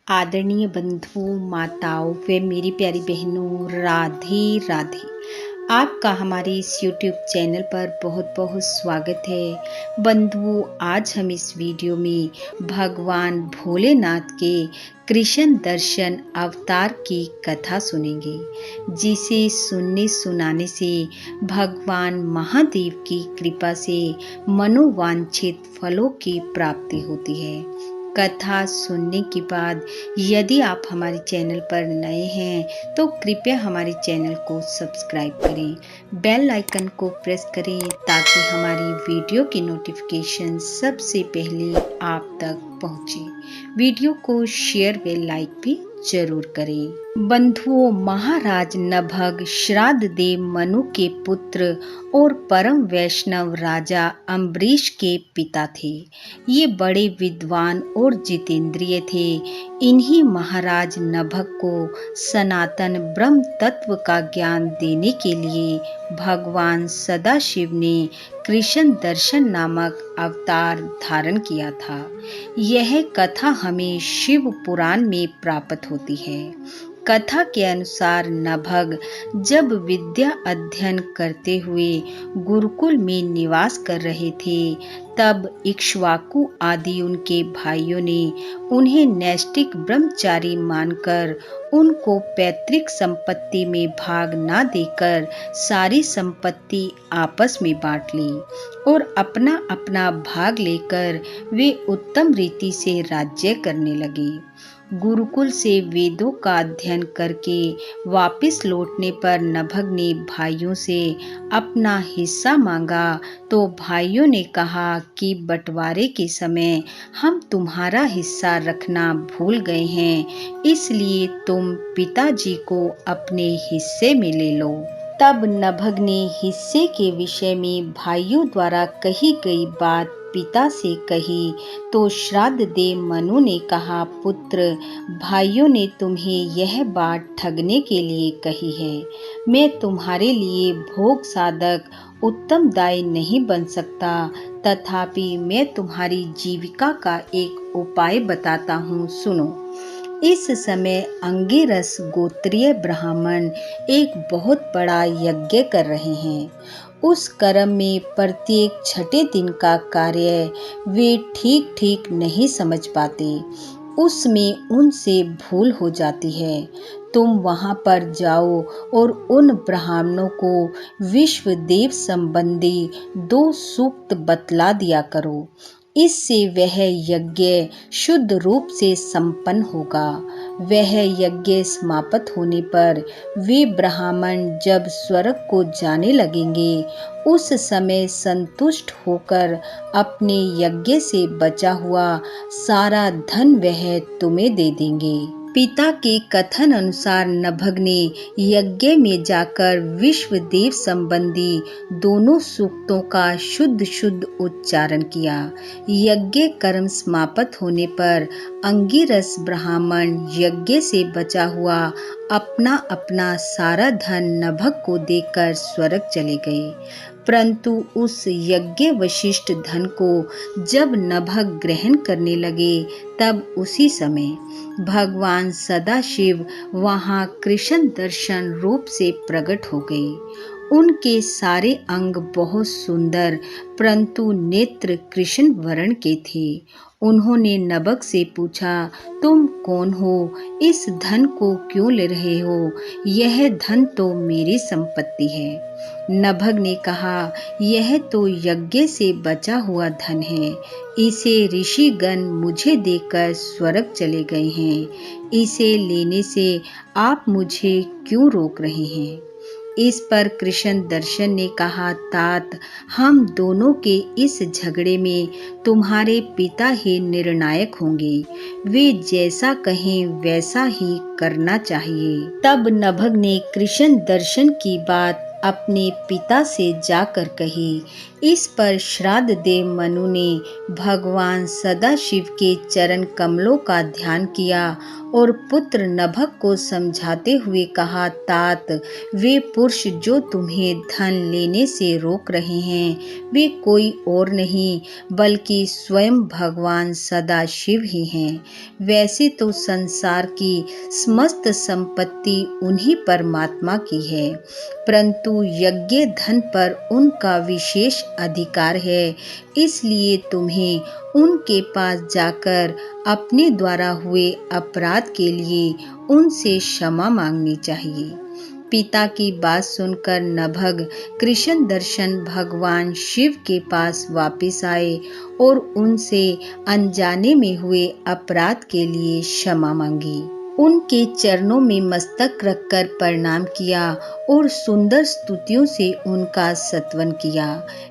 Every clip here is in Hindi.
आदरणीय बंधु माताओं व मेरी प्यारी बहनों, राधे राधे। आपका हमारे इस YouTube चैनल पर बहुत बहुत स्वागत है। बंधुओं, आज हम इस वीडियो में भगवान भोलेनाथ के कृष्ण दर्शन अवतार की कथा सुनेंगे, जिसे सुनने सुनाने से भगवान महादेव की कृपा से मनोवांछित फलों की प्राप्ति होती है। कथा सुनने के बाद यदि आप हमारे चैनल पर नए हैं तो कृपया हमारे चैनल को सब्सक्राइब करें, बेल आइकन को प्रेस करें ताकि हमारी वीडियो की नोटिफिकेशन सबसे पहले आप तक पहुंचे। वीडियो को शेयर व लाइक भी जरूर करें। बंधुओं, महाराज नभग श्राद्ध देव मनु के पुत्र और परम वैष्णव राजा अम्बरीश के पिता थे। ये बड़े विद्वान और जितेंद्रिय थे। इन्हीं महाराज नभग को सनातन ब्रह्म तत्व का ज्ञान देने के लिए भगवान सदाशिव ने कृष्ण दर्शन नामक अवतार धारण किया था। यह कथा हमें शिव पुराण में प्राप्त होती है। कथा के अनुसार नभग जब विद्या अध्ययन करते हुए गुरुकुल में निवास कर रहे थे, तब इक्ष्वाकु आदि उनके भाइयों ने उन्हें नैष्ठिक ब्रह्मचारी मानकर उनको पैतृक संपत्ति में भाग न देकर सारी संपत्ति आपस में बांट ली और अपना अपना भाग लेकर वे उत्तम रीति से राज्य करने लगे। गुरुकुल से वेदों का अध्ययन करके वापस लौटने पर नभग ने भाइयों से अपना हिस्सा मांगा, तो भाइयों ने कहा कि बंटवारे के समय हम तुम्हारा हिस्सा रखना भूल गए हैं, इसलिए तुम पिताजी को अपने हिस्से में ले लो। तब नभग ने हिस्से के विषय में भाइयों द्वारा कही गई बात पिता से कही, तो श्राद्ध देव मनु ने कहा, पुत्र, भाइयों ने तुम्हें यह बात ठगने के लिए कही है। मैं तुम्हारे लिए भोग साधक उत्तम दाई नहीं बन सकता, तथापि मैं तुम्हारी जीविका का एक उपाय बताता हूँ, सुनो। इस समय अंगिरस गोत्रीय ब्राह्मण एक बहुत बड़ा यज्ञ कर रहे हैं। उस कर्म में प्रत्येक छठे दिन का कार्य वे ठीक ठीक नहीं समझ पाते। उसमें उनसे भूल हो जाती है। तुम वहां पर जाओ और उन ब्राह्मणों को विश्वदेव संबंधी 2 सूक्त बतला दिया करो। इससे वह यज्ञ शुद्ध रूप से संपन्न होगा। वह यज्ञ समाप्त होने पर वे ब्राह्मण जब स्वर्ग को जाने लगेंगे, उस समय संतुष्ट होकर अपने यज्ञ से बचा हुआ सारा धन वह तुम्हें दे देंगे। पिता के कथन अनुसार नभग ने यज्ञ में जाकर विश्वदेव संबंधी दोनों सूक्तों का शुद्ध शुद्ध उच्चारण किया। यज्ञ कर्म समाप्त होने पर अंगिरस ब्राह्मण यज्ञ से बचा हुआ अपना अपना सारा धन नभग को देकर स्वर्ग चले गए। परंतु उस यज्ञ वशिष्ठ धन को जब नभग ग्रहण करने लगे, तब उसी समय भगवान सदाशिव वहां कृष्ण दर्शन रूप से प्रकट हो गए। उनके सारे अंग बहुत सुंदर परंतु नेत्र कृष्ण वर्ण के थे। उन्होंने नभग से पूछा, तुम कौन हो? इस धन को क्यों ले रहे हो? यह धन तो मेरी संपत्ति है। नभग ने कहा, यह तो यज्ञ से बचा हुआ धन है। इसे ऋषिगण मुझे देकर स्वर्ग चले गए हैं। इसे लेने से आप मुझे क्यों रोक रहे हैं? इस पर कृष्ण दर्शन ने कहा, तात, हम दोनों के इस झगड़े में तुम्हारे पिता ही निर्णायक होंगे। वे जैसा कहें वैसा ही करना चाहिए। तब नभग ने कृष्ण दर्शन की बात अपने पिता से जाकर कही। इस पर श्राद्ध देव मनु ने भगवान सदाशिव के चरण कमलों का ध्यान किया और पुत्र नभग को समझाते हुए कहा, तात, वे पुरुष जो तुम्हें धन लेने से रोक रहे हैं वे कोई और नहीं बल्कि स्वयं भगवान सदाशिव ही हैं। वैसे तो संसार की समस्त संपत्ति उन्हीं परमात्मा की है, परंतु यज्ञ धन पर उनका विशेष अधिकार है। इसलिए तुम्हें उनके पास जाकर अपने द्वारा हुए अपराध के लिए उनसे क्षमा मांगनी चाहिए। पिता की बात सुनकर नभग कृष्ण दर्शन भगवान शिव के पास वापस आए और उनसे अनजाने में हुए अपराध के लिए क्षमा मांगी। उनके चरणों में मस्तक रखकर प्रणाम किया और सुंदर स्तुतियों से उनका स्तवन किया।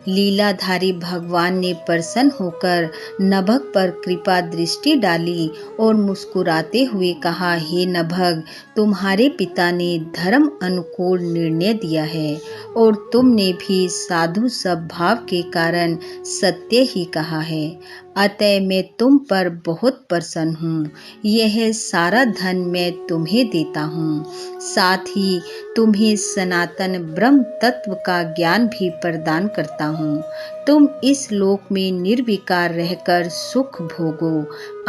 लीलाधारी भगवान ने प्रसन्न होकर नभग पर कृपा दृष्टि डाली और मुस्कुराते हुए कहा, हे नभग, तुम्हारे पिता ने धर्म अनुकूल निर्णय दिया है और तुमने भी साधु स्वभाव के कारण सत्य ही कहा है। अतः मैं तुम पर बहुत प्रसन्न हूँ। यह सारा धन मैं तुम्हें देता हूँ, साथ ही तुम्हें सनातन ब्रह्म तत्व का ज्ञान भी प्रदान करता हूँ। तुम इस लोक में निर्विकार रहकर सुख भोगो।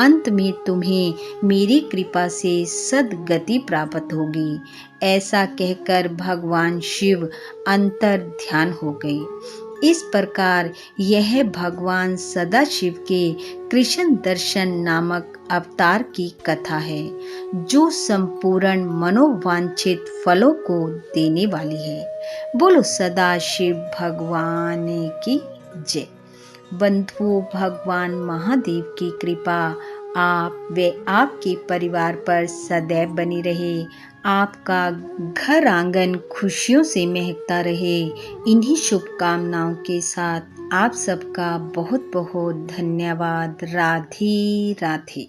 अंत में तुम्हें मेरी कृपा से सद्गति प्राप्त होगी। ऐसा कहकर भगवान शिव अंतर ध्यान हो गए। इस प्रकार यह भगवान सदाशिव के कृष्ण दर्शन नामक अवतार की कथा है, जो संपूर्ण मनोवांछित फलों को देने वाली है। बोलो सदाशिव भगवान की जय। बंधुओं, भगवान महादेव की कृपा आप व आपके परिवार पर सदैव बनी रहे। आपका घर आंगन खुशियों से महकता रहे। इन्हीं शुभकामनाओं के साथ आप सबका बहुत बहुत धन्यवाद। राधे राधे।